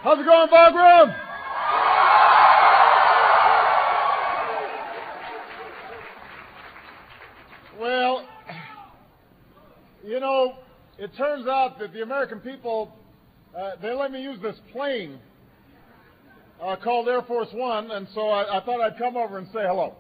How's it going, Bagram? Well, you know, it turns out that the American people, they let me use this plane called Air Force One, and so I thought I'd come over and say hello.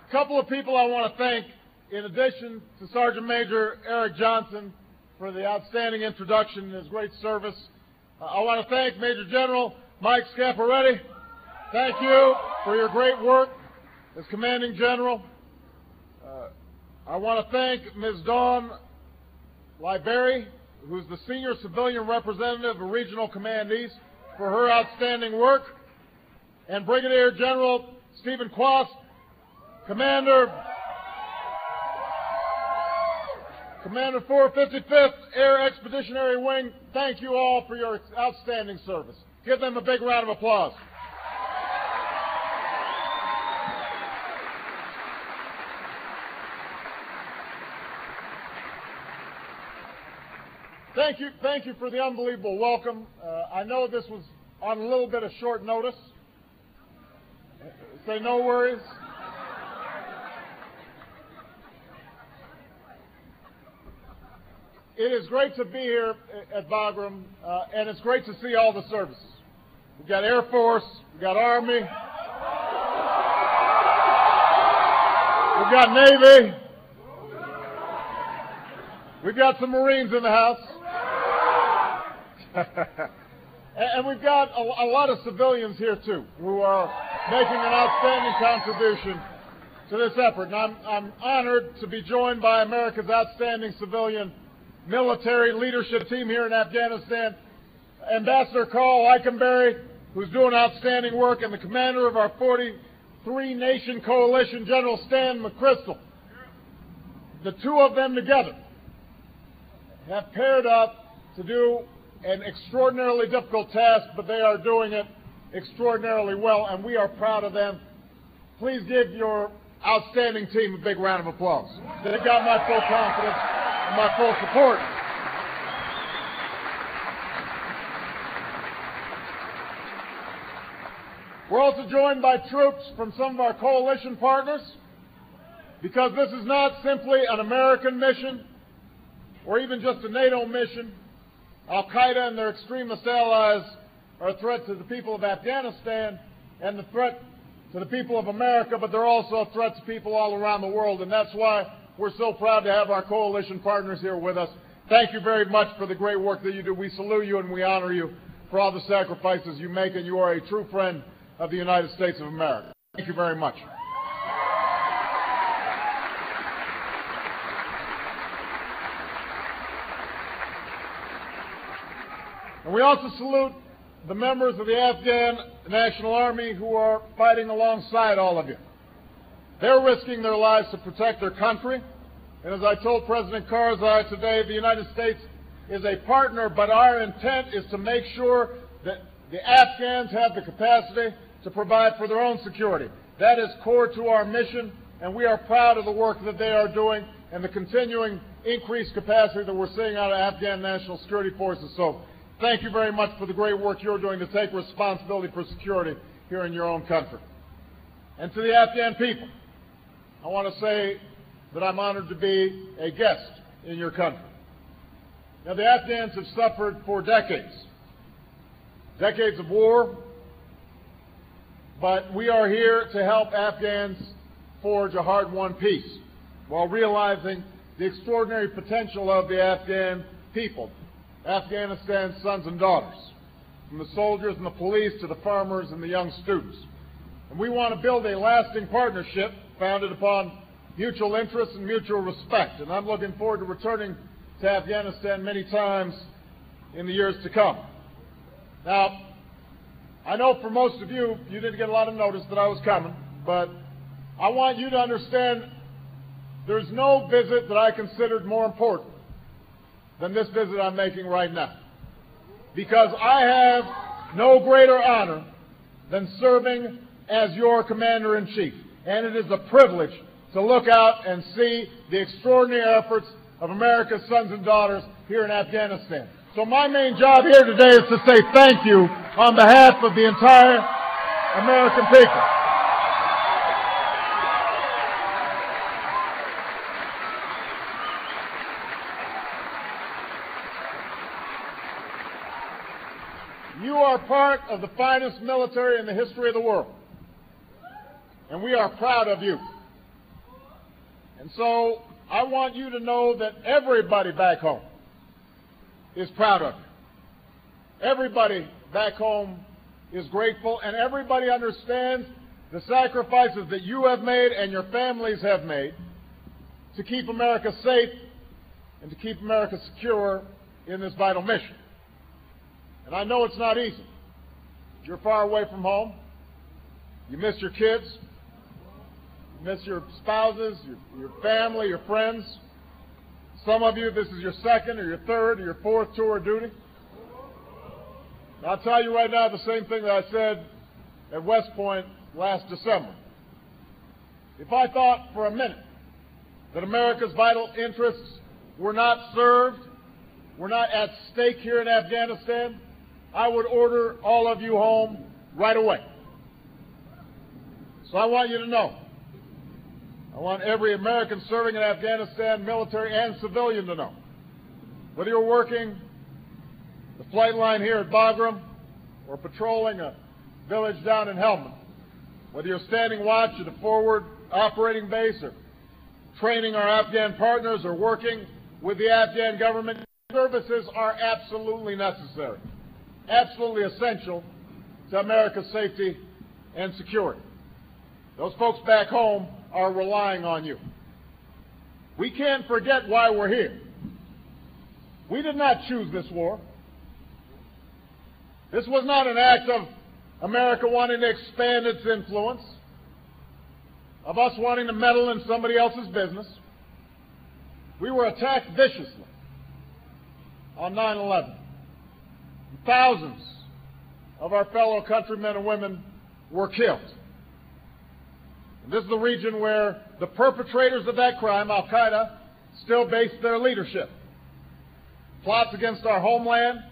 Couple of people I want to thank, in addition to Sergeant Major Eric Johnson for the outstanding introduction and his great service. I want to thank Major General Mike Scaparetti. Thank you for your great work as Commanding General. I want to thank Ms. Dawn Libery, who's the Senior Civilian Representative of Regional Command East, for her outstanding work, and Brigadier General Stephen Quast, Commander 455th Air Expeditionary Wing. Thank you all for your outstanding service. Give them a big round of applause. Thank you for the unbelievable welcome. I know this was on a little bit of short notice. Say no worries. It is great to be here at Bagram, and it's great to see all the services. We've got Air Force, we've got Army, we've got Navy, we've got some Marines in the house, and we've got a lot of civilians here too, who are making an outstanding contribution to this effort. And I'm honored to be joined by America's outstanding civilian military leadership team here in Afghanistan, Ambassador Carl Eikenberry, who's doing outstanding work, and the commander of our 43-nation coalition, General Stan McChrystal. The two of them together have paired up to do an extraordinarily difficult task, but they are doing it extraordinarily well, and we are proud of them. Please give your outstanding team a big round of applause. They've got my full confidence and my full support. We're also joined by troops from some of our coalition partners, because this is not simply an American mission or even just a NATO mission. Al-Qaeda and their extremist allies are a threat to the people of Afghanistan and the threat to the people of America, but they're also a threat to people all around the world, and that's why we're so proud to have our coalition partners here with us. Thank you very much for the great work that you do. We salute you and we honor you for all the sacrifices you make, and you are a true friend of the United States of America. Thank you very much. And we also salute the members of the Afghan National Army who are fighting alongside all of you. They're risking their lives to protect their country. And as I told President Karzai today, the United States is a partner, but our intent is to make sure that the Afghans have the capacity to provide for their own security. That is core to our mission, and we are proud of the work that they are doing and the continuing increased capacity that we're seeing out of Afghan National Security Forces. So thank you very much for the great work you're doing to take responsibility for security here in your own country. And to the Afghan people, I want to say that I'm honored to be a guest in your country. Now, the Afghans have suffered for decades of war, but we are here to help Afghans forge a hard-won peace while realizing the extraordinary potential of the Afghan people, Afghanistan's sons and daughters, from the soldiers and the police to the farmers and the young students. And we want to build a lasting partnership founded upon mutual interest and mutual respect. And I'm looking forward to returning to Afghanistan many times in the years to come. Now, I know for most of you, you didn't get a lot of notice that I was coming, but I want you to understand there's no visit that I considered more important than this visit I'm making right now, because I have no greater honor than serving as your Commander-in-Chief, and it is a privilege to look out and see the extraordinary efforts of America's sons and daughters here in Afghanistan. So my main job here today is to say thank you on behalf of the entire American people. You are part of the finest military in the history of the world, and we are proud of you. And so I want you to know that everybody back home is proud of you. Everybody back home is grateful, and everybody understands the sacrifices that you have made and your families have made to keep America safe and to keep America secure in this vital mission. And I know it's not easy. You're far away from home. You miss your kids. You miss your spouses, your family, your friends. Some of you, this is your second or your third or your fourth tour of duty. And I'll tell you right now the same thing that I said at West Point last December. If I thought for a minute that America's vital interests were not served, were not at stake here in Afghanistan, I would order all of you home right away. So I want you to know, I want every American serving in Afghanistan, military and civilian, to know, whether you're working the flight line here at Bagram or patrolling a village down in Helmand, whether you're standing watch at a forward operating base or training our Afghan partners or working with the Afghan government, services are absolutely necessary, absolutely essential to America's safety and security. Those folks back home are relying on you. We can't forget why we're here. We did not choose this war. This was not an act of America wanting to expand its influence, of us wanting to meddle in somebody else's business. We were attacked viciously on 9/11. Thousands of our fellow countrymen and women were killed. And this is the region where the perpetrators of that crime, Al-Qaeda, still base their leadership. Plots against our homeland,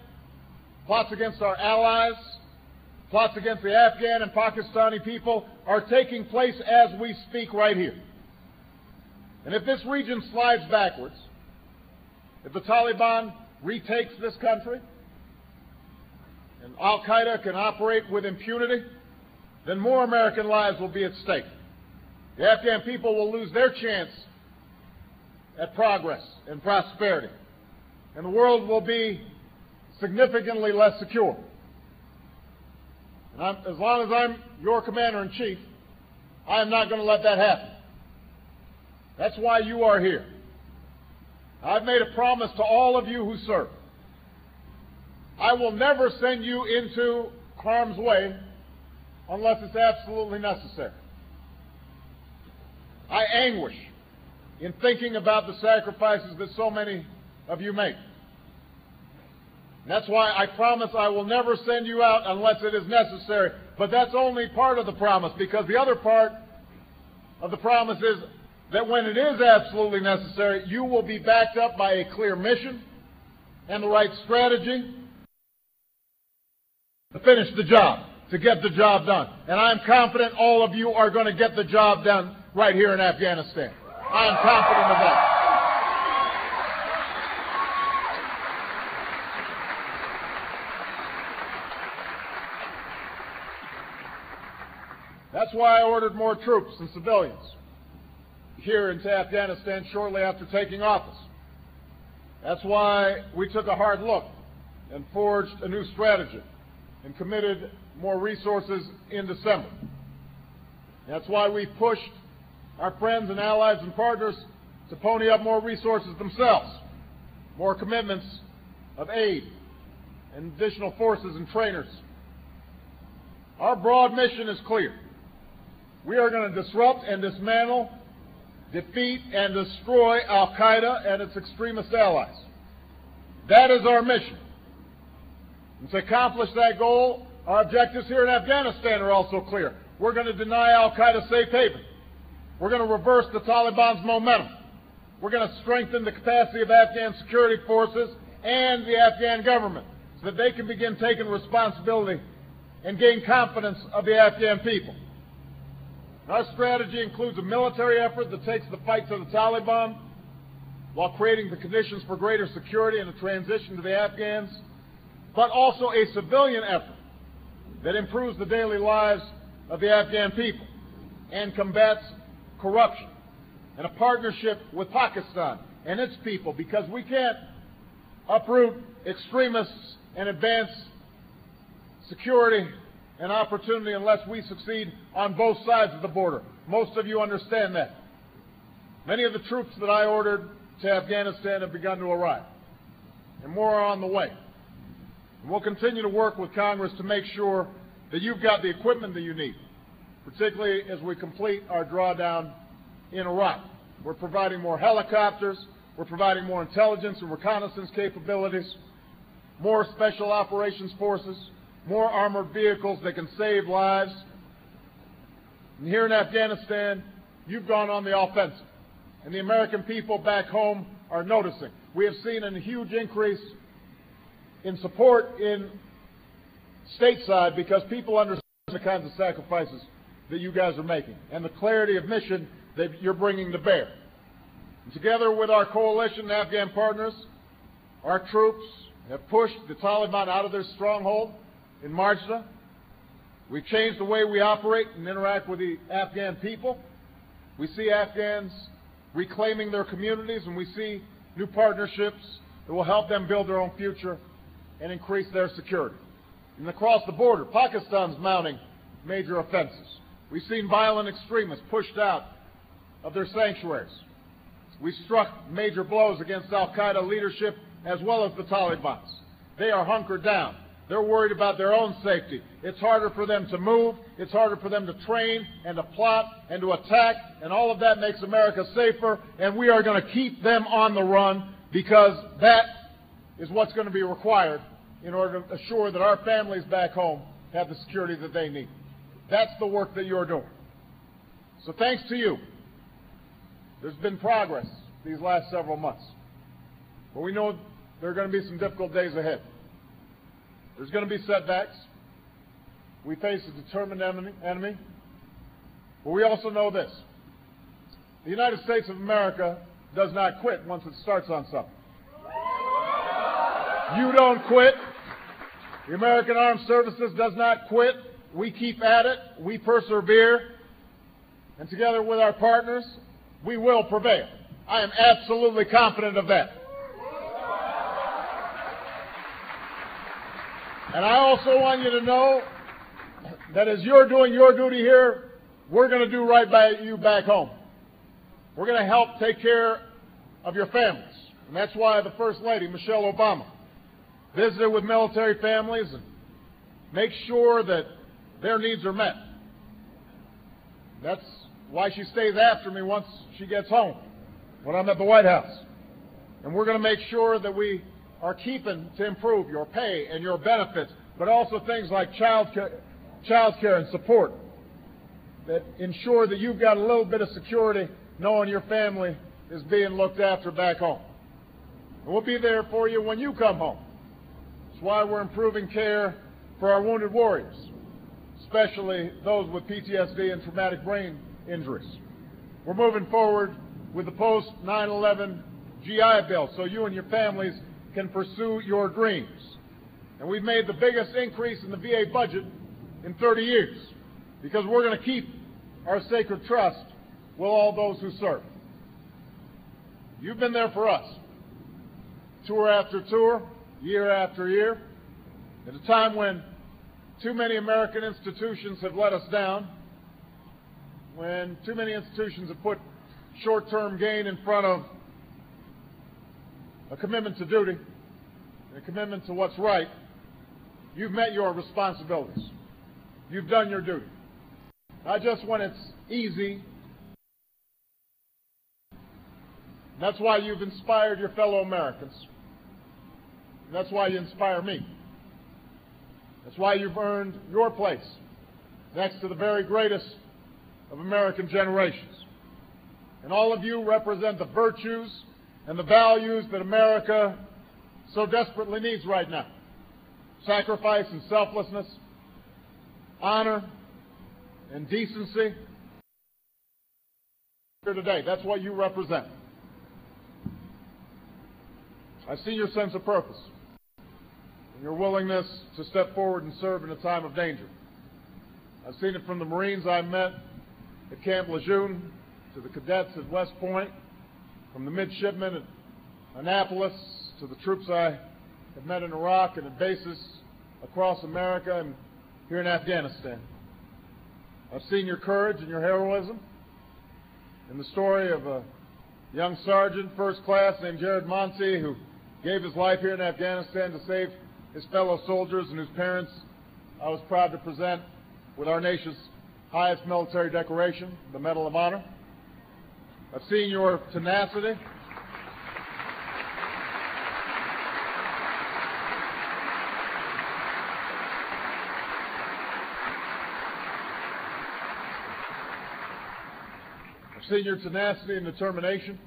plots against our allies, plots against the Afghan and Pakistani people are taking place as we speak right here. And if this region slides backwards, if the Taliban retakes this country, and Al-Qaeda can operate with impunity, then more American lives will be at stake. The Afghan people will lose their chance at progress and prosperity, and the world will be significantly less secure. And as long as I'm your commander-in-chief, I am not going to let that happen. That's why you are here. I've made a promise to all of you who serve. I will never send you into harm's way unless it's absolutely necessary. I anguish in thinking about the sacrifices that so many of you make. That's why I promise I will never send you out unless it is necessary. But that's only part of the promise, because the other part of the promise is that when it is absolutely necessary, you will be backed up by a clear mission and the right strategy to finish the job, to get the job done. And I'm confident all of you are going to get the job done right here in Afghanistan. I am confident of that. That's why I ordered more troops and civilians here into Afghanistan shortly after taking office. That's why we took a hard look and forged a new strategy and committed more resources in December. That's why we pushed our friends and allies and partners to pony up more resources themselves, more commitments of aid and additional forces and trainers. Our broad mission is clear. We are going to disrupt and dismantle, defeat and destroy Al-Qaeda and its extremist allies. That is our mission. And to accomplish that goal, our objectives here in Afghanistan are also clear. We're going to deny Al-Qaeda safe haven. We're going to reverse the Taliban's momentum. We're going to strengthen the capacity of Afghan security forces and the Afghan government so that they can begin taking responsibility and gain confidence of the Afghan people. Our strategy includes a military effort that takes the fight to the Taliban while creating the conditions for greater security and a transition to the Afghans, but also a civilian effort that improves the daily lives of the Afghan people and combats corruption, and a partnership with Pakistan and its people, because we can't uproot extremists and advance security and opportunity unless we succeed on both sides of the border. Most of you understand that. Many of the troops that I ordered to Afghanistan have begun to arrive, and more are on the way. And we'll continue to work with Congress to make sure that you've got the equipment that you need, particularly as we complete our drawdown in Iraq. We're providing more helicopters, we're providing more intelligence and reconnaissance capabilities, more special operations forces, more armored vehicles that can save lives. And here in Afghanistan, you've gone on the offensive, and the American people back home are noticing. We have seen a huge increase in support in stateside because people understand the kinds of sacrifices that you guys are making and the clarity of mission that you're bringing to bear. And together with our coalition and Afghan partners, our troops have pushed the Taliban out of their stronghold in Marjda. We've changed the way we operate and interact with the Afghan people. We see Afghans reclaiming their communities, and we see new partnerships that will help them build their own future and increase their security. And across the border, Pakistan's mounting major offenses. We've seen violent extremists pushed out of their sanctuaries. We struck major blows against al-Qaeda leadership as well as the Taliban. They are hunkered down. They're worried about their own safety. It's harder for them to move. It's harder for them to train and to plot and to attack, and all of that makes America safer, and we are going to keep them on the run because that is what's going to be required in order to assure that our families back home have the security that they need. That's the work that you're doing. So thanks to you, there's been progress these last several months. But we know there are going to be some difficult days ahead. There's going to be setbacks. We face a determined enemy. But we also know this. The United States of America does not quit once it starts on something. You don't quit. The American Armed Services does not quit. We keep at it. We persevere. And together with our partners, we will prevail. I am absolutely confident of that. And I also want you to know that as you're doing your duty here, we're going to do right by you back home. We're going to help take care of your families. And that's why the First Lady, Michelle Obama, visited with military families and makes sure that their needs are met. That's why she stays after me once she gets home, when I'm at the White House. And we're going to make sure that we are keeping to improve your pay and your benefits, but also things like child care and support that ensure that you've got a little bit of security knowing your family is being looked after back home. And we'll be there for you when you come home. That's why we're improving care for our wounded warriors, especially those with PTSD and traumatic brain injuries. We're moving forward with the post-9/11 GI Bill so you and your families can pursue your dreams. And we've made the biggest increase in the VA budget in 30 years because we're going to keep our sacred trust with all those who serve. You've been there for us, tour after tour, year after year, at a time when too many American institutions have let us down, when too many institutions have put short-term gain in front of a commitment to duty and a commitment to what's right. You've met your responsibilities. You've done your duty. Not just when it's easy. That's why you've inspired your fellow Americans. And that's why you inspire me. That's why you've earned your place next to the very greatest of American generations. And all of you represent the virtues and the values that America so desperately needs right now. Sacrifice and selflessness, honor and decency. Here today, that's what you represent. I've seen your sense of purpose and your willingness to step forward and serve in a time of danger. I've seen it from the Marines I met at Camp Lejeune, to the cadets at West Point, from the midshipmen at Annapolis, to the troops I have met in Iraq and at bases across America and here in Afghanistan. I've seen your courage and your heroism in the story of a young sergeant, first class, named Jared Monsey, who gave his life here in Afghanistan to save his fellow soldiers and whose parents I was proud to present with our nation's highest military decoration, the Medal of Honor. I've seen your tenacity. I've seen your tenacity and determination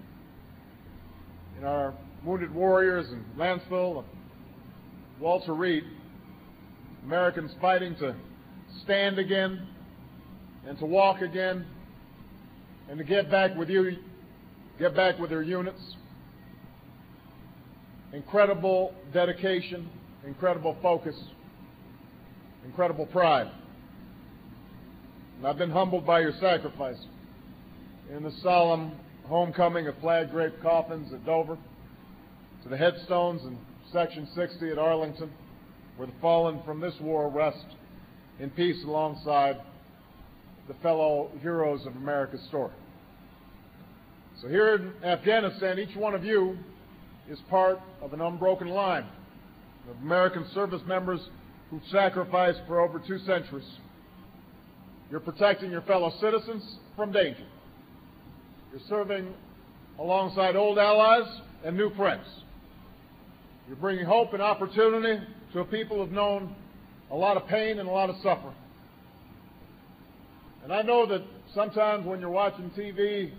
in our wounded warriors in Lanceville and Walter Reed, Americans fighting to stand again and to walk again and to get back with you, get back with their units. Incredible dedication, incredible focus, incredible pride. And I've been humbled by your sacrifice in the solemn homecoming of flag-draped coffins at Dover, to the headstones in Section 60 at Arlington, where the fallen from this war rest in peace alongside the fellow heroes of America's story. So here in Afghanistan, each one of you is part of an unbroken line of American service members who sacrificed for over 2 centuries. You're protecting your fellow citizens from danger. You're serving alongside old allies and new friends. You're bringing hope and opportunity to a people who've known a lot of pain and a lot of suffering. And I know that sometimes when you're watching TV,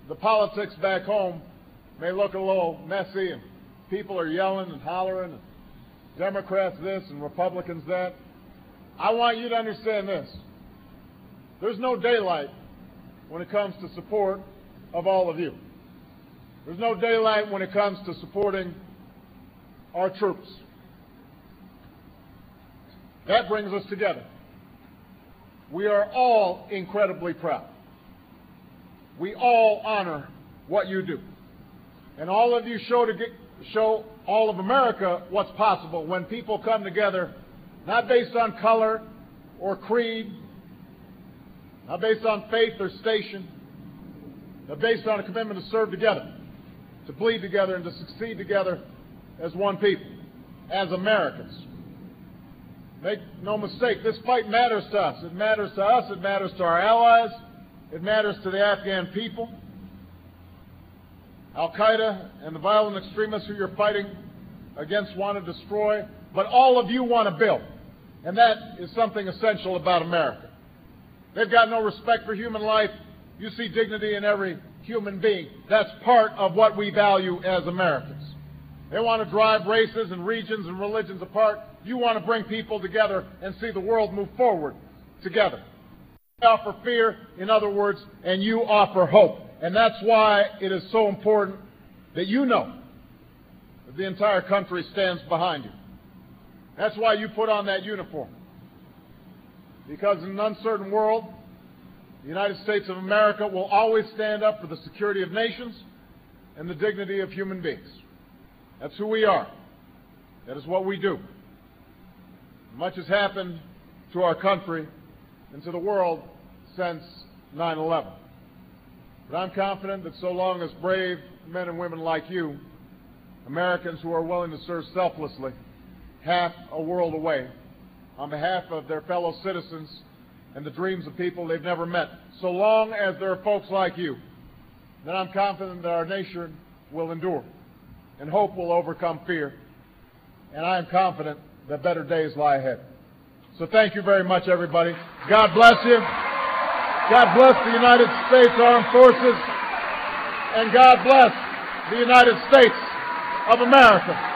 the politics back home may look a little messy and people are yelling and hollering and Democrats this and Republicans that. I want you to understand this. There's no daylight when it comes to support of all of you. There's no daylight when it comes to supporting our troops. That brings us together. We are all incredibly proud. We all honor what you do. And all of you show all of America what's possible when people come together, not based on color or creed, not based on faith or station, but based on a commitment to serve together, to bleed together, and to succeed together as one people, as Americans. Make no mistake, this fight matters to us. It matters to us. It matters to our allies. It matters to the Afghan people. Al-Qaeda and the violent extremists who you're fighting against want to destroy, but all of you want to build. And that is something essential about America. They've got no respect for human life. You see dignity in every human being. That's part of what we value as Americans. They want to drive races and regions and religions apart. You want to bring people together and see the world move forward together. They offer fear, in other words, and you offer hope. And that's why it is so important that you know that the entire country stands behind you. That's why you put on that uniform. Because in an uncertain world, the United States of America will always stand up for the security of nations and the dignity of human beings. That's who we are. That is what we do. Much has happened to our country and to the world since 9/11. But I'm confident that so long as brave men and women like you, Americans who are willing to serve selflessly, half a world away, on behalf of their fellow citizens and the dreams of people they've never met, so long as there are folks like you, then I'm confident that our nation will endure and hope will overcome fear. And I am confident that better days lie ahead. So thank you very much, everybody. God bless you. God bless the United States Armed Forces. and God bless the United States of America.